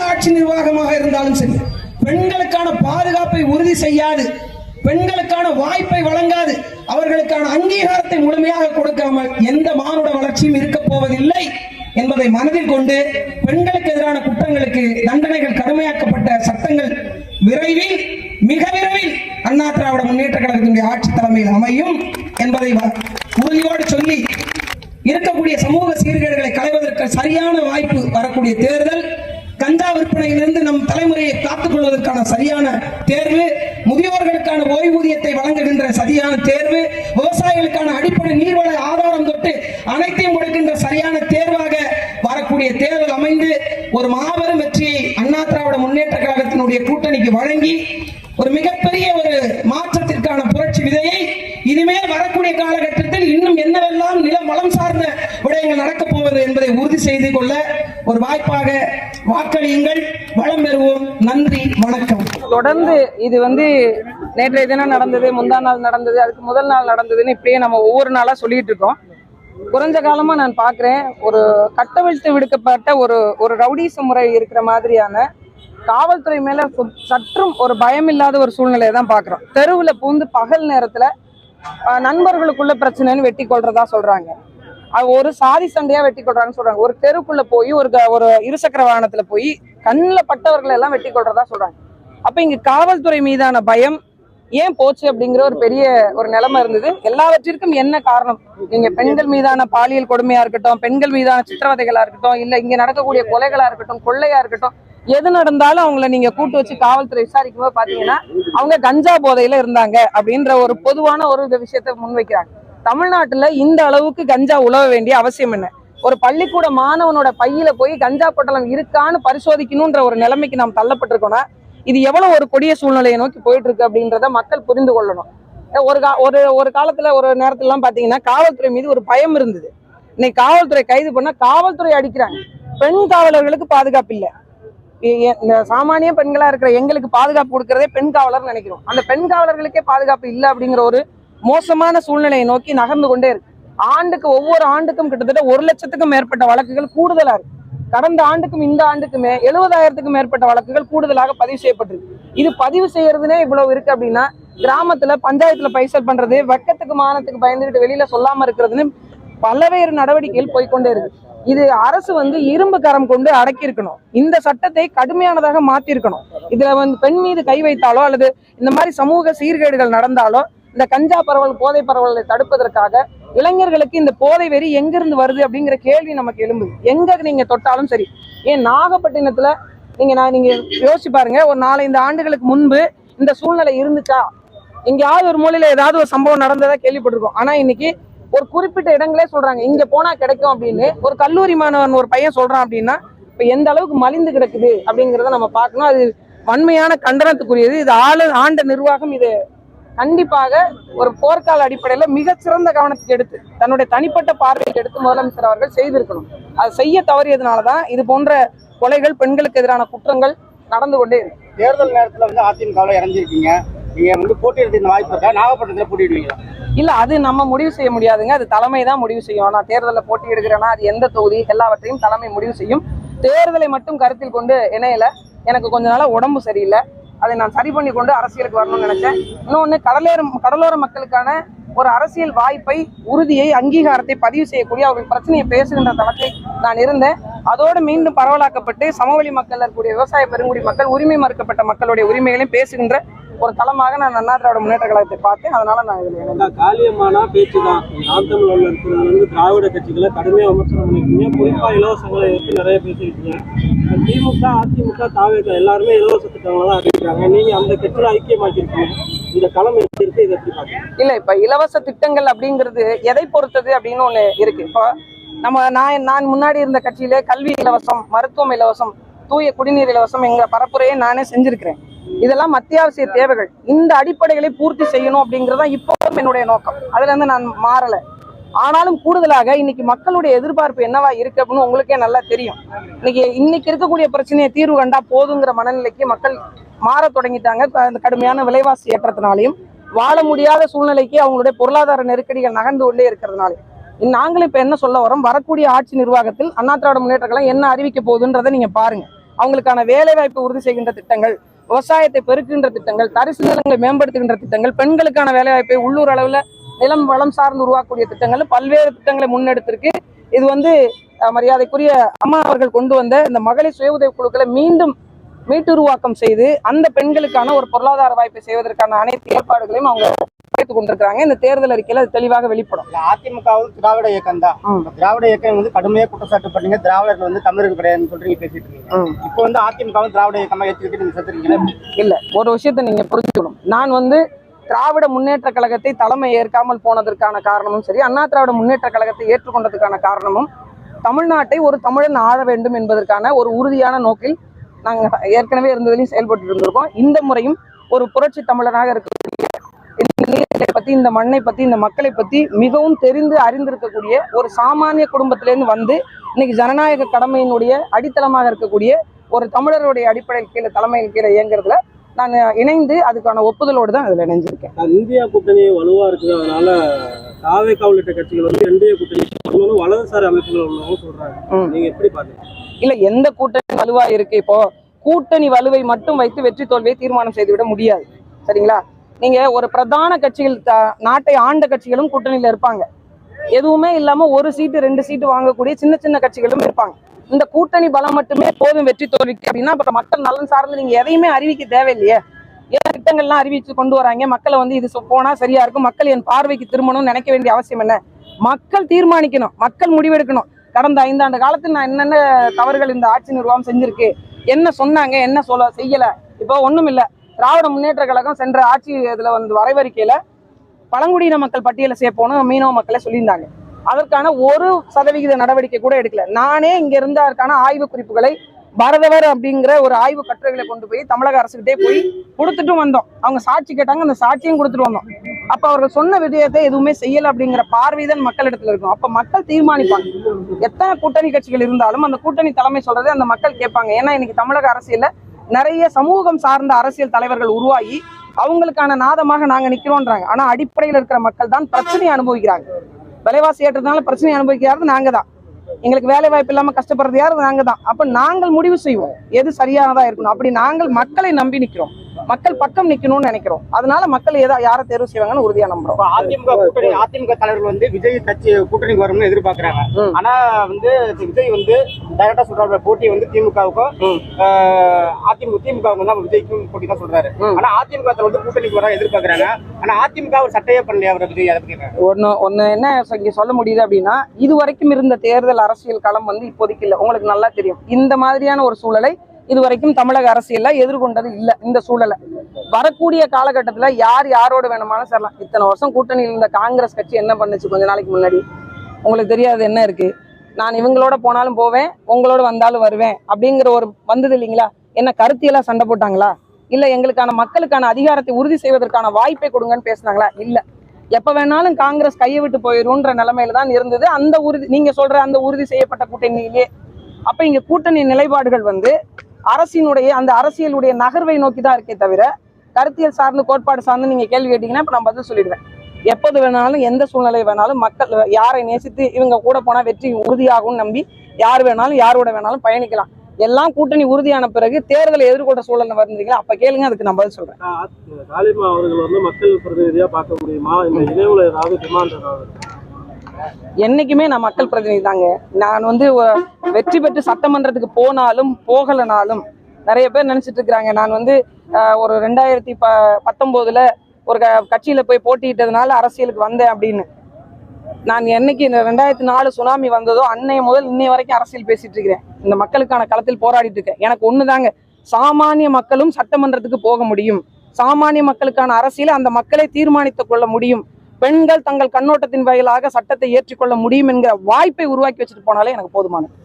ஆட்சி நிர்வாகமாக இருந்தாலும் சரி, பெண்களுக்கான பாதுகாப்பை உறுதி செய்யாது, பெண்களுக்கான வாய்ப்பை வழங்காது, அவர்களுக்கான அங்கீகாரத்தை முழுமையாக கொடுக்காமல் எந்த மானுட வளர்ச்சியும் இருக்க போவதில்லை என்பதை மனதில் கொண்டு பெண்களுக்கு எதிரான குற்றங்களுக்கு தண்டனைகள் கடுமையாக்கப்பட்ட சட்டங்கள் விரைவில், மிக விரைவில் அண்ணா திராவிட முன்னேற்ற கழகத்தினுடைய ஆட்சி தலைமையில் அமையும் என்பதை உறுதியோடு சொல்லி, இருக்கக்கூடிய சமூக சீர்கேடுகளை களைவதற்கு சரியான வாய்ப்பு வரக்கூடிய தேர்தல், கஞ்சா விற்பனையிலிருந்து நம் தலைமுறையை காத்துக் கொள்வதற்கான சரியான தேர்வு, முதியோர்களுக்கான ஓய்வூதியத்தை வழங்குகின்ற சரியான தேர்வு, விவசாயிகளுக்கான அடிப்படை நீர்வள ஆதாரம் தொட்டு அனைத்தையும் கொடுக்கின்ற சரியான தேர்வாக வரக்கூடிய தேர்தல் அமைந்து ஒரு மாபெரும் வெற்றியை அண்ணா திராவிட முன்னேற்ற கழகத்தினுடைய கூட்டணிக்கு வழங்கி ஒரு மிகப்பெரிய ஒரு மாற்றத்திற்கான புரட்சி விதையை இனிமேல் வரக்கூடிய காலகட்டத்தில் இன்னும் என்னவெல்லாம் நிலம் வளம் சார்ந்த விடயங்கள் நடக்கப் போவது என்பதை உறுதி செய்து கொள்ள ஒரு வாய்ப்பாக வாக்களியுங்கள், வளம் பெறுவோம். நன்றி, வணக்கம். தொடர்ந்து இது நேற்றைய தினம் நடந்தது, முந்தா நாள் நடந்தது, அதுக்கு முதல் நாள் நடந்ததுன்னு இப்படியே நம்ம ஒவ்வொரு நாளா சொல்லிட்டு இருக்கோம். குறைஞ்ச காலமா நான் பாக்குறேன், ஒரு கட்டவிழ்த்து விடுக்கப்பட்ட ஒரு ரவுடிச முறை இருக்கிற மாதிரியான காவல்துறை மேல சற்றும் ஒரு பயம் இல்லாத ஒரு சூழ்நிலையை தான் பாக்குறோம். தெருவுல பூந்து பகல் நேரத்துல நண்பர்களுக்குள்ள பிரச்சனைன்னு வெட்டி கொள்றதா சொல்றாங்க. ஒரு சாதி சண்டையா வெட்டி கொள்றாங்கன்னு சொல்றாங்க. ஒரு தெருக்குள்ள போய் ஒரு இருசக்கர வாகனத்துல போய் கண்ணில் பட்டவர்களை எல்லாம் வெட்டி கொள்றதா சொல்றாங்க. அப்ப இங்க காவல்துறை மீதான பயம் ஏன் போச்சு அப்படிங்கிற ஒரு பெரிய ஒரு நிலைமை இருந்தது. எல்லாவற்றிற்கும் என்ன காரணம்? நீங்க பெண்கள் மீதான பாலியல் கொடுமையா இருக்கட்டும், பெண்கள் மீதான சித்திரவதைகளா இருக்கட்டும், இல்ல இங்க நடக்கக்கூடிய கொலைகளா இருக்கட்டும், கொள்ளையா இருக்கட்டும், எது நடந்தாலும் அவங்கள நீங்க கூட்டு வச்சு காவல்துறை விசாரிக்கும் போது பாத்தீங்கன்னா அவங்க கஞ்சா போதையில இருந்தாங்க அப்படின்ற ஒரு பொதுவான ஒரு விஷயத்த முன்வைக்கிறாங்க. தமிழ்நாட்டுல இந்த அளவுக்கு கஞ்சா உழவ வேண்டிய அவசியம் என்ன? ஒரு பள்ளிக்கூட மாணவனோட பையில போய் கஞ்சா பொட்டலம் இருக்கான்னு பரிசோதிக்கணும்ன்ற ஒரு நிலைமைக்கு நாம் தள்ளப்பட்டிருக்கோம்னா இது எவ்வளவு ஒரு கொடிய சூழ்நிலையை நோக்கி போயிட்டு இருக்கு அப்படின்றத மக்கள் புரிந்து கொள்ளணும். ஒரு காலத்துல ஒரு நேரத்துல எல்லாம் பாத்தீங்கன்னா காவல்துறை மீது ஒரு பயம் இருந்தது. இன்னைக்கு காவல்துறை கைது பண்ணா காவல்துறை அடிக்கிறாங்க. பெண் காவலர்களுக்கு பாதுகாப்பு இல்லை. சாமானிய பெண்களா இருக்கிற எங்களுக்கு பாதுகாப்பு கொடுக்கறதே பெண் காவலர் நினைக்கிறோம். அந்த பெண் காவலர்களுக்கே பாதுகாப்பு இல்லை அப்படிங்கிற ஒரு மோசமான சூழ்நிலையை நோக்கி நகர்ந்து கொண்டே இருக்கு. ஒவ்வொரு ஆண்டுக்கும் கிட்டத்தட்ட 1 லட்சத்துக்கும் மேற்பட்ட வழக்குகள் கூடுதலா இருக்கு. கடந்த ஆண்டுக்கும் இந்த ஆண்டுக்குமே 70,000த்துக்கும் மேற்பட்ட வழக்குகள் கூடுதலாக பதிவு செய்யப்பட்டிருக்கு. இது பதிவு செய்யறதுனே இவ்வளவு இருக்கு அப்படின்னா, கிராமத்துல பஞ்சாயத்துல பைசல் பண்றது, வெக்கத்துக்கு மானத்துக்கு பயந்துகிட்டு வெளியில சொல்லாம இருக்கிறதுன்னு பல்வேறு நடவடிக்கைகள் போய்கொண்டே இருக்கு. இது அரசு இரும்பு கரம் கொண்டு அடக்கி இருக்கணும். இந்த சட்டத்தை கடுமையானதாக மாத்தி இருக்கணும். இதுல பெண் மீது கை வைத்தாலோ அல்லது இந்த மாதிரி சமூக சீர்கேடுகள் நடந்தாலோ இந்த கஞ்சா பரவல், போதை பரவலை தடுப்பதற்காக இளைஞர்களுக்கு இந்த போதை வெறி எங்கிருந்து வருது அப்படிங்கிற கேள்வி நமக்கு எழும்புது. எங்க நீங்க தொட்டாலும் சரி. ஏன் நாகப்பட்டினத்துல நீங்க யோசிச்சு பாருங்க, ஒரு 4-5 ஆண்டுகளுக்கு முன்பு இந்த சூழ்நிலை இருந்துச்சா? எங்கேயாவது ஒரு மூலையில ஏதாவது ஒரு சம்பவம் நடந்ததா கேள்விப்பட்டிருக்கோம். ஆனா இன்னைக்கு ஒரு குறிப்பிட்ட இடங்களே சொல்றாங்க இங்க போனா கிடைக்கும் அப்படின்னு. ஒரு கல்லூரி மாணவன் ஒரு பையன் சொல்றான் அப்படின்னா இப்ப எந்த அளவுக்கு மலிந்து கிடக்குது அப்படிங்கிறத நம்ம பார்க்கணும். அது வன்மையான கண்டனத்துக்குரியது. இது ஆண்ட நிர்வாகம் இது கண்டிப்பாக ஒரு போர்க்கால அடிப்படையில மிகச்சிறந்த கவனத்துக்கு எடுத்து தன்னுடைய தனிப்பட்ட பார்வைக்கு எடுத்து முதலமைச்சர் அவர்கள் செய்திருக்கணும். அது செய்ய தவறியதுனாலதான் இது போன்ற கொலைகள், பெண்களுக்கு எதிரான குற்றங்கள் நடந்து கொண்டே இருக்கு. தேர்தல் நேரத்துல அதிமுக இறங்கிருக்கீங்க, நீங்க போட்டியிட வாய்ப்பு இருக்கா? நாகப்பட்டினத்துல போட்டியிடுவீங்களா? இல்ல, அது நம்ம முடிவு செய்ய முடியாதுங்க. அது தலைமை தான் முடிவு செய்யும். நான் தேர்தலில் போட்டி எடுக்கிறேன்னா அது எந்த தொகுதி எல்லாவற்றையும் தலைமை முடிவு செய்யும். தேர்தலை மட்டும் கருத்தில் கொண்டு இணையல. எனக்கு கொஞ்ச நாளா உடம்பு சரியில்லை. அதை நான் சரி பண்ணி கொண்டு அரசியலுக்கு வரணும்னு நினைச்சேன். இன்னொன்னு, கடலோர மக்களுக்கான ஒரு அரசியல் வாய்ப்பை, உறுதியை, அங்கீகாரத்தை பதிவு செய்யக்கூடிய அவர்கள் பிரச்சனையை பேசுகின்ற தளத்தில் நான் இருந்தேன். அதோடு மீண்டும் பரவலாக்கப்பட்டு சமவெளி மக்கள் இருக்கக்கூடிய விவசாய பெருங்குடி மக்கள், உரிமை மறுக்கப்பட்ட மக்களுடைய உரிமைகளையும் பேசுகின்ற ஒரு தளமாக நான் அண்ணா திராவிட முன்னேற்ற கழகத்தை பார்த்தேன். அதனால நான் இதுல காலியமான பேச்சு தான். நாம் தமிழ் இருக்கிறவங்க திராவிட கட்சிகளை கடுமையாக விமர்சனம் பண்ணிருக்கீங்க. குறிப்பா இலவசங்களை எடுத்து நிறைய பேசிருக்கீங்க. திமுக, அதிமுக, தாவேக எல்லாருமே இலவச திட்டங்களை தான் அறிவிக்கிறாங்க. நீங்க அந்த கட்சியில ஐக்கியமாக்கிருக்கீங்க. இந்த களம் எப்படி இருக்கு, இதை எப்படி பாருங்க? இல்ல, இப்ப இலவச திட்டங்கள் அப்படிங்கிறது எதை பொறுத்தது அப்படின்னு ஒண்ணு இருக்கு. இப்போ நான் முன்னாடி இருந்த கட்சியில கல்வி இலவசம், மருத்துவம் இலவசம், தூய குடிநீர் இலவசம் எங்க பரப்புரையை நானே செஞ்சிருக்கிறேன். இதெல்லாம் அத்தியாவசிய தேவைகள். இந்த அடிப்படைகளை பூர்த்தி செய்யணும் அப்படிங்கறதா இப்போவும் என்னுடைய நோக்கம். அதுல இருந்து நான் மாறல. ஆனாலும் கூடுதலாக இன்னைக்கு மக்களுடைய எதிர்பார்ப்பு என்னவா இருக்கு அப்படின்னு உங்களுக்கே நல்லா தெரியும். இன்னைக்கு இருக்கக்கூடிய பிரச்சனையை தீர்வு கண்டா போதுங்கிற மனநிலைக்கு மக்கள் மாற தொடங்கிட்டாங்க. அந்த கடுமையான விலைவாசி ஏற்றத்தினாலையும் வாழ முடியாத சூழ்நிலைக்கு அவங்களுடைய பொருளாதார நெருக்கடிகள் நகர்ந்து கொண்டே இருக்கிறதுனால நாங்களும் இப்ப என்ன சொல்ல வரோம், வரக்கூடிய ஆட்சி நிர்வாகத்தில் அண்ணா திராவிட முன்னேற்ற கழகம் என்ன அறிவிக்க போகுதுன்றதை நீங்க பாருங்க. அவங்களுக்கான வேலை வாய்ப்பை உறுதி செய்கின்ற திட்டங்கள், விவசாயத்தை பெருக்குகின்ற திட்டங்கள், தரிசு நிலங்களை மேம்படுத்துகின்ற திட்டங்கள், பெண்களுக்கான வேலை வாய்ப்பை உள்ளூர் அளவுல நிலம் வளம் சார்ந்து உருவாக்கக்கூடிய திட்டங்கள், பல்வேறு திட்டங்களை முன்னெடுத்திருக்கு. இது வந்து மரியாதைக்குரிய அம்மா அவர்கள் கொண்டு வந்த இந்த மகளிர் சுய உதவி குழுக்களை மீண்டும் மீட்டுருவாக்கம் செய்து அந்த பெண்களுக்கான ஒரு பொருளாதார வாய்ப்பை செய்வதற்கான அனைத்து ஏற்பாடுகளையும் அவங்க வைத்துக் கொண்டிருக்கிறாங்க. இந்த தேர்தல் அறிக்கையில அது தெளிவாக வெளிப்படும். அதிமுகவும் திராவிட இயக்கம் தான். திராவிட இயக்கம் வந்து கடுமையா குற்றச்சாட்டு பண்ணீங்க, திராவிடர்கள் வந்து தமிழர்கள் கிடையாதுன்னு சொல்றீங்க, பேசிட்டு இருக்கீங்க. இப்போ வந்து அதிமுகவும் திராவிட இயக்கமா ஏற்றுக்கிட்டு நீங்க செத்துறீங்களா? இல்ல, ஒரு விஷயத்தை நீங்க புரிஞ்சுக்கணும். நான் வந்து திராவிட முன்னேற்ற கழகத்தை தலைமை ஏற்காமல் போனதற்கான காரணமும் சரி, அண்ணா திராவிட முன்னேற்ற கழகத்தை ஏற்றுக்கொண்டதற்கான காரணமும் தமிழ்நாட்டை ஒரு தமிழன் ஆள வேண்டும் என்பதற்கான ஒரு உறுதியான நோக்கில் நாங்கள் ஏற்கனவே இருந்ததிலையும் செயல்பட்டு இருந்திருக்கோம். இந்த முறையும் ஒரு புரட்சி தமிழனாக இருக்கக்கூடிய இந்த நீரை பத்தி, இந்த மண்ணை பத்தி, இந்த மக்களை பத்தி மிகவும் தெரிந்து அறிந்திருக்கக்கூடிய ஒரு சாமானிய குடும்பத்திலேருந்து வந்து இன்னைக்கு ஜனநாயக கடமையினுடைய அடித்தளமாக இருக்கக்கூடிய ஒரு தமிழருடைய அடிப்படையில் கீழே தலைமையில் கீழே இயங்குறதுல நான் இணைந்து அதுக்கான ஒப்புதலோடு தான் அதில் இணைஞ்சிருக்கேன். இந்தியா கூட்டணி வலுவா இருக்குது, அதனால தாவேகா உள்ளிட்ட கட்சிகள் வந்து என்டிஏ கூட்டணி வலதுசாரி அமைப்புகள் உள்ளவங்க சொல்றாங்க. நீங்க எப்படி பாக்குறீங்க? இல்ல, எந்த கூட்டணி வலுவா இருக்கு? இப்போ கூட்டணி வலுவை மட்டும் வைத்து வெற்றி தோல்வியை தீர்மானம் செய்துவிட முடியாது. சரிங்களா? நீங்க ஒரு பிரதான கட்சிகள், நாட்டை ஆண்ட கட்சிகளும் கூட்டணியில இருப்பாங்க. எதுவுமே இல்லாம ஒரு சீட்டு 2 சீட்டு வாங்கக்கூடிய சின்ன சின்ன கட்சிகளும் இருப்பாங்க. இந்த கூட்டணி பலம் மட்டுமே போதும் வெற்றி தோல்விக்கு அப்படின்னா அப்ப மக்கள் நலன் சார்ந்து நீங்க எதையுமே அறிவிக்க தேவையில்லையே. ஏன் திட்டங்கள்லாம் அறிவிச்சு கொண்டு வராங்க? மக்களை வந்து இது போனா சரியா இருக்கும், மக்கள் என் பார்வைக்கு திரும்பணும்னு நினைக்க வேண்டிய அவசியம் என்ன? மக்கள் தீர்மானிக்கணும், மக்கள் முடிவெடுக்கணும். கடந்த 5 ஆண்டு காலத்தில் நான் என்னென்ன தவறுகள் இந்த ஆட்சி நிர்வாகம் செஞ்சிருக்கு, என்ன சொன்னாங்க, என்ன செய்யல. இப்போ ஒண்ணும் இல்ல, திராவிட முன்னேற்ற கழகம் சென்ற ஆட்சி இதுல வந்து வரைவறிக்கையில பழங்குடியின மக்கள் பட்டியலை சேர்ப்போன்னு மீனவ மக்களை சொல்லியிருந்தாங்க. அதற்கான 1% நடவடிக்கை கூட எடுக்கல. நானே இங்க இருந்த அதற்கான ஆய்வு குறிப்புகளை பரதவர் அப்படிங்கிற ஒரு ஆய்வு கட்டுரைகளை கொண்டு போய் தமிழக அரசுகிட்டே போய் கொடுத்துட்டும் வந்தோம். அவங்க சாட்சி கேட்டாங்க, அந்த சாட்சியும் கொடுத்துட்டு வந்தோம். அப்ப அவர்கள் சொன்ன விடயத்தை எதுவுமே செய்யல அப்படிங்கிற பார்வைதான் மக்களிடத்துல இருக்கும். அப்ப மக்கள் தீர்மானிப்பாங்க. எத்தனை கூட்டணி கட்சிகள் இருந்தாலும் அந்த கூட்டணி தலைமை சொல்றதை அந்த மக்கள் கேட்பாங்க. ஏன்னா இன்னைக்கு தமிழக அரசியல்ல நிறைய சமூகம் சார்ந்த அரசியல் தலைவர்கள் உருவாகி அவங்களுக்கான நாதமாக நாங்க நிக்கிறோன்றாங்க. ஆனா அடிப்படையில் இருக்கிற மக்கள் தான் பிரச்சனையை அனுபவிக்கிறாங்க. விலைவாசி ஏற்றதுனால பிரச்சனை அனுபவிக்கிறது நாங்க தான். எங்களுக்கு வேலை வாய்ப்பு இல்லாம கஷ்டப்படுறது யாரு? நாங்க தான். அப்ப நாங்கள் முடிவு செய்வோம் எது சரியானதா இருக்கணும். அப்படி நாங்கள் மக்களை நம்பி நிக்கிறோம், மக்கள் பக்கம் நிக்கணும்னு நினைக்கிறோம். அதனால மக்கள் யாரை தேர்வு செய்வாங்கன்னு உறுதியா நம்புறோம். அதிமுக தலைவர்கள் வந்து விஜய் கட்சி கூட்டணிக்கு வரும்னு எதிர்பார்க்கிறாங்க. ஆனா வந்து விஜய் வந்து டைரக்டா சொல்றாரு, போட்டி வந்து திமுகவுக்கும் திமுகவுக்கும் தான் விஜய்க்கும் போட்டி தான் சொல்றாரு. ஆனா அதிமுக வந்து கூட்டணிக்கு வர எதிர்பார்க்கிறாங்க. ஆனா அதிமுக ஒரு சட்டையே பண்ணலையா அவர் விஜய்? அதை பத்தி ஒன்னு என்ன இங்க சொல்ல முடியுது அப்படின்னா, இது வரைக்கும் இருந்த தேர்தல் அரசியல் களம் வந்து இப்போதைக்கு இல்லை. உங்களுக்கு நல்லா தெரியும், இந்த மாதிரியான ஒரு சூழலை இதுவரைக்கும் தமிழக அரசியல்ல எதிர்கொண்டது இல்ல. இந்த சூழலை வரக்கூடிய காலகட்டத்துல யார் யாரோட வேணுமானு சேரலாம். இத்தனை வருஷம் கூட்டணியில் இருந்த காங்கிரஸ் கட்சி என்ன பண்ணுச்சு கொஞ்ச நாளைக்கு முன்னாடி? உங்களுக்கு தெரியாது என்ன இருக்கு? நான் இவங்களோட போனாலும் போவேன், உங்களோட வந்தாலும் வருவேன் அப்படிங்கிற ஒரு வந்தது இல்லைங்களா? என்ன கருத்தியெல்லாம் சண்டை போட்டாங்களா? இல்ல எங்களுக்கான மக்களுக்கான அதிகாரத்தை உறுதி செய்வதற்கான வாய்ப்பை கொடுங்கன்னு பேசினாங்களா? இல்ல. எப்ப வேணாலும் காங்கிரஸ் கையை விட்டு போயிரும்ன்ற நிலைமையில தான் இருந்தது அந்த உறுதி. நீங்க சொல்ற அந்த உறுதி செய்யப்பட்ட கூட்டணியிலே அப்ப இங்க கூட்டணி நிலைப்பாடுகள் வந்து அரசினுடைய அந்த அரசியலுடைய நகர்வை நோக்கி தான் இருக்கே தவிர கருத்தியல் சார்ந்து கோட்பாடு சார்ந்து நீங்க கேள்வி கேட்டீங்கன்னா இப்ப நான் பதில் சொல்லிடுவேன். எப்போது வேணாலும் எந்த சூழ்நிலை வேணாலும் மக்கள் யாரை நேசித்து இவங்க கூட போனா வெற்றி உறுதியாகும் நம்பி யார் வேணாலும் யாரோட வேணாலும் பயணிக்கலாம். எல்லாம் கூட்டணி உறுதியான பிறகு தேர்தலை எதிர்கொண்ட சூழல் வருந்தீங்களா? அப்ப கேளுங்க, அதுக்கு நான் பதில் சொல்றேன். தாலிமா அவர்கள் வந்து மக்கள் பிரதிநிதியா பார்க்க முடியுமா? இந்த இணைவுல ஏதாவது டிமாண்ட் ஏதாவது? என்னைக்குமே நான் மக்கள் பிரதிநிதி தாங்க. நான் வந்து வெற்றி பெற்று சட்டமன்றத்துக்கு போனாலும் போகலனாலும் நிறைய பேர் நினைச்சிட்டு இருக்கிறாங்க நான் வந்து ஒரு 2019 ஒரு கட்சியில போய் போட்டியிட்டதுனால அரசியலுக்கு வந்தேன் அப்படின்னு. நான் என்னைக்கு இந்த 2004 சுனாமி வந்ததோ அன்னைய முதல் இன்னைய வரைக்கும் அரசியல் பேசிட்டு இருக்கிறேன். இந்த மக்களுக்கான களத்தில் போராடிட்டு இருக்கேன். எனக்கு ஒண்ணுதாங்க, சாமானிய மக்களும் சட்டமன்றத்துக்கு போக முடியும், சாமானிய மக்களுக்கான அரசியலை அந்த மக்களை தீர்மானித்துக் கொள்ள முடியும், பெண்கள் தங்கள் கண்ணோட்டத்தின் வாயிலாக சட்டத்தை ஏற்றிக்கொள்ள முடியும் என்கிற வாய்ப்பை உருவாக்கி வச்சுட்டு போனாலே எனக்கு போதுமானது.